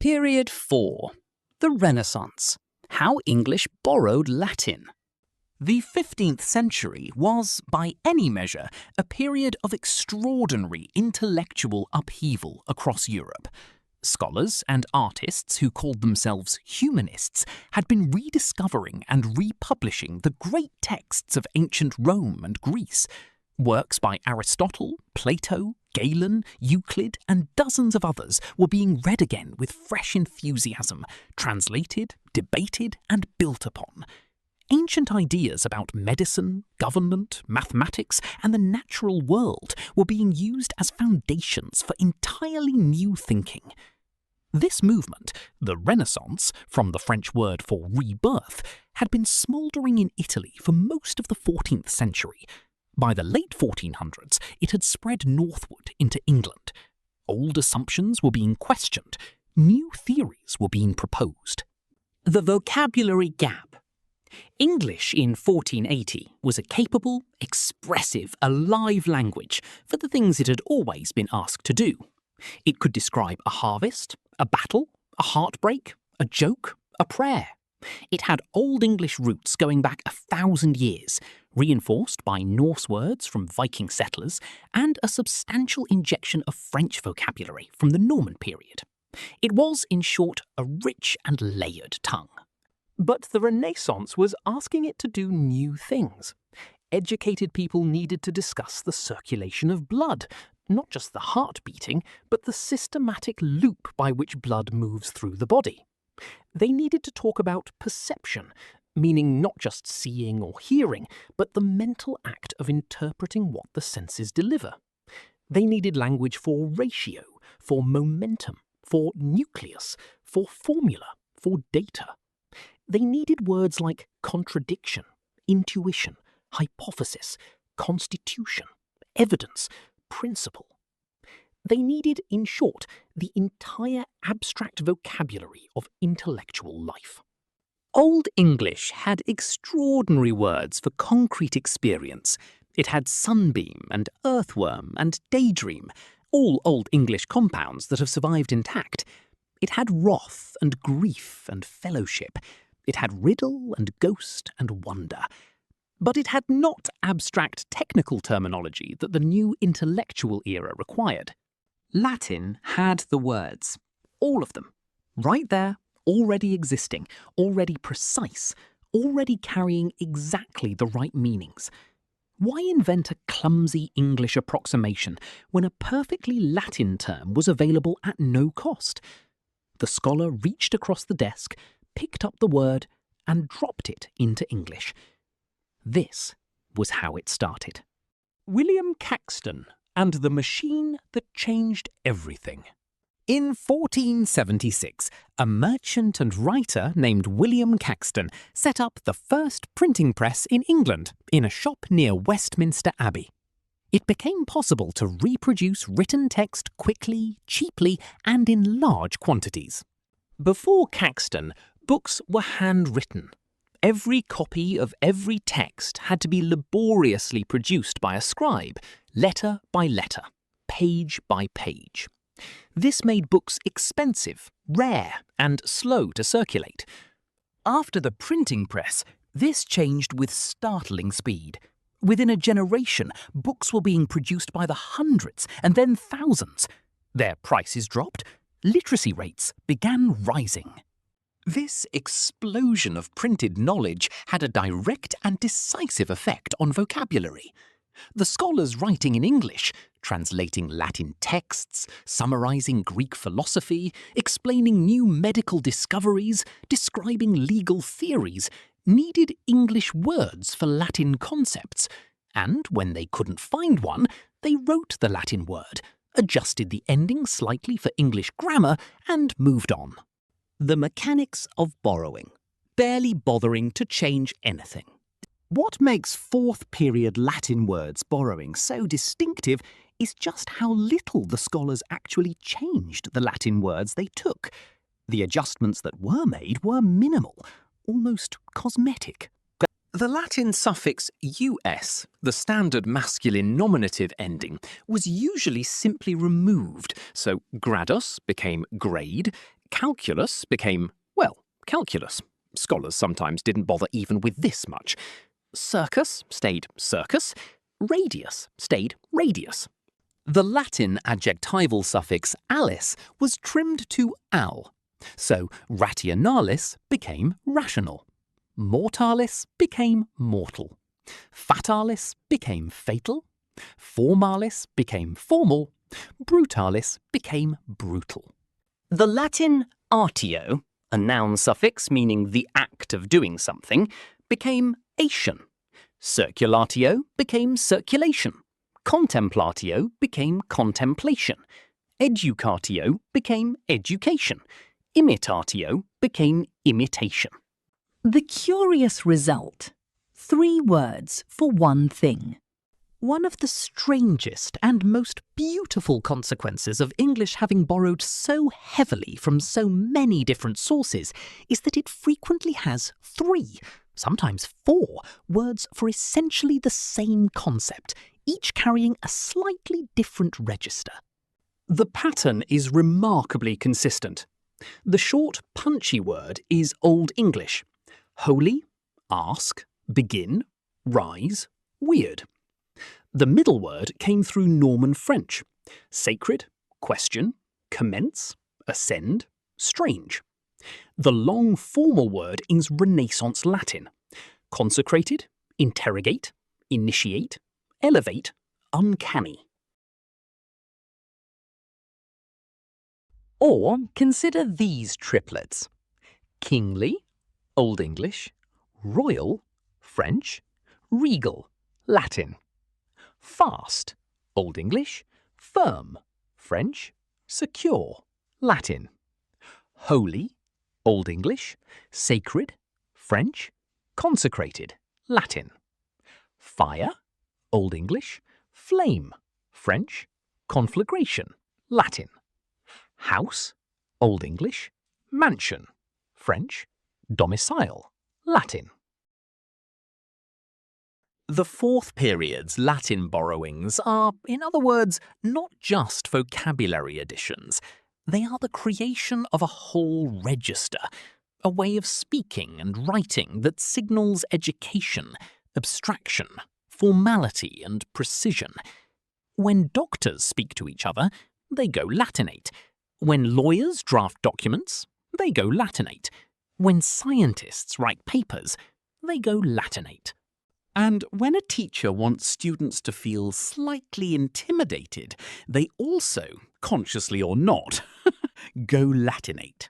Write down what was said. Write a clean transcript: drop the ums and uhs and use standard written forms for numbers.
Period 4. The Renaissance. How English borrowed Latin. The 15th century was, by any measure, a period of extraordinary intellectual upheaval across Europe. Scholars and artists who called themselves humanists had been rediscovering and republishing the great texts of ancient Rome and Greece. Works by Aristotle, Plato, Galen, Euclid, and dozens of others were being read again with fresh enthusiasm, translated, debated, and built upon. Ancient ideas about medicine, government, mathematics, and the natural world were being used as foundations for entirely new thinking. This movement, the Renaissance, from the French word for rebirth, had been smouldering in Italy for most of the 14th century. By the late 1400s, it had spread northward into England. Old assumptions were being questioned. New theories were being proposed. The vocabulary gap. English in 1480 was a capable, expressive, alive language for the things it had always been asked to do. It could describe a harvest, a battle, a heartbreak, a joke, a prayer. It had Old English roots going back 1,000 years, reinforced by Norse words from Viking settlers and a substantial injection of French vocabulary from the Norman period. It was, in short, a rich and layered tongue. But the Renaissance was asking it to do new things. Educated people needed to discuss the circulation of blood, not just the heart beating, but the systematic loop by which blood moves through the body. They needed to talk about perception, meaning not just seeing or hearing, but the mental act of interpreting what the senses deliver. They needed language for ratio, for momentum, for nucleus, for formula, for data. They needed words like contradiction, intuition, hypothesis, constitution, evidence, principle. They needed, in short, the entire abstract vocabulary of intellectual life. Old English had extraordinary words for concrete experience. It had sunbeam and earthworm and daydream, all Old English compounds that have survived intact. It had wrath and grief and fellowship. It had riddle and ghost and wonder. But it had not abstract technical terminology that the new intellectual era required. Latin had the words, all of them, right there, already existing, already precise, already carrying exactly the right meanings. Why invent a clumsy English approximation when a perfectly Latin term was available at no cost? The scholar reached across the desk, picked up the word, and dropped it into English. This was how it started. William Caxton and the machine that changed everything. In 1476, a merchant and writer named William Caxton set up the first printing press in England in a shop near Westminster Abbey. It became possible to reproduce written text quickly, cheaply, and in large quantities. Before Caxton, books were handwritten. Every copy of every text had to be laboriously produced by a scribe, letter by letter, page by page. This made books expensive, rare, and slow to circulate. After the printing press, this changed with startling speed. Within a generation, books were being produced by the hundreds and then thousands. Their prices dropped. Literacy rates began rising. This explosion of printed knowledge had a direct and decisive effect on vocabulary. The scholars writing in English, translating Latin texts, summarizing Greek philosophy, explaining new medical discoveries, describing legal theories, needed English words for Latin concepts, and when they couldn't find one, they wrote the Latin word, adjusted the ending slightly for English grammar, and moved on. The mechanics of borrowing, barely bothering to change anything. What makes fourth period Latin words borrowing so distinctive is just how little the scholars actually changed the Latin words they took. The adjustments that were made were minimal, almost cosmetic. The Latin suffix us, the standard masculine nominative ending, was usually simply removed, so gradus became grade, Calculus became, well, calculus. Scholars sometimes didn't bother even with this much. Circus stayed circus. Radius stayed radius. The Latin adjectival suffix alis was trimmed to al, so rationalis became rational, mortalis became mortal, fatalis became fatal, formalis became formal, brutalis became brutal. The Latin artio, a noun suffix meaning the act of doing something, became ation. Circulatio became circulation. Contemplatio became contemplation. Educatio became education. Imitatio became imitation. The curious result. 3 words for one thing. One of the strangest and most beautiful consequences of English having borrowed so heavily from so many different sources is that it frequently has 3, sometimes 4, words for essentially the same concept, each carrying a slightly different register. The pattern is remarkably consistent. The short, punchy word is Old English. Holy, ask, begin, rise, weird. The middle word came through Norman French. Sacred, question, commence, ascend, strange. The long formal word is Renaissance Latin. Consecrated, interrogate, initiate, elevate, uncanny. Or consider these triplets: kingly, Old English, royal, French, regal, Latin. Fast, Old English, firm, French, secure, Latin. Holy, Old English, sacred, French, consecrated, Latin. Fire, Old English, flame, French, conflagration, Latin. House, Old English, mansion, French, domicile, Latin. The fourth period's Latin borrowings are, in other words, not just vocabulary additions. They are the creation of a whole register, a way of speaking and writing that signals education, abstraction, formality and precision. When doctors speak to each other, they go Latinate. When lawyers draft documents, they go Latinate. When scientists write papers, they go Latinate. And when a teacher wants students to feel slightly intimidated, they also, consciously or not, go Latinate.